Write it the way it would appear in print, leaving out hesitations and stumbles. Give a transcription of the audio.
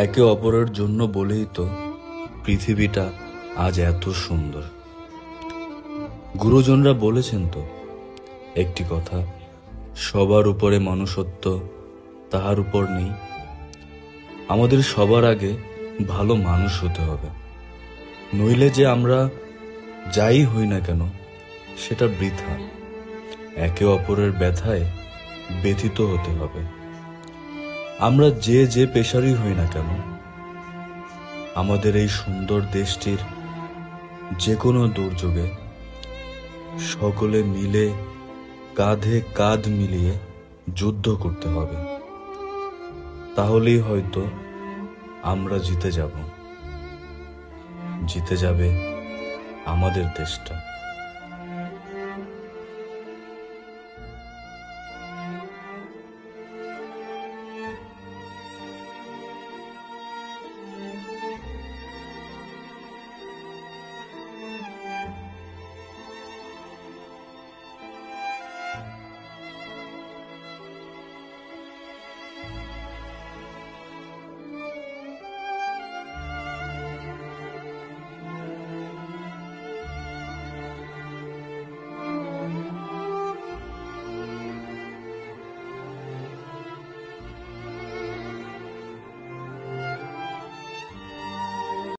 একে অপরের জন্য বলেই তো পৃথিবীটা আজ এত সুন্দর। গুরুজনরা বলেছেন তো একটি কথা, সবার উপরে মনুষ্যত্ব, তাহার উপর নেই। আমাদের সবার আগে ভালো মানুষ হতে হবে, নইলে যে আমরা যাই হই না কেন সেটা বৃথা। একে অপরের ব্যথায় ব্যথিত হতে হবে। আমরা যে যে পেশারই হই না কেন, আমাদের এই সুন্দর দেশটির যে কোনো দুর্যোগে সকলে মিলে কাঁধে কাঁধ মিলিয়ে যুদ্ধ করতে হবে। তাহলেই হয়তো আমরা জিতে যাব, জিতে যাবে আমাদের দেশটা।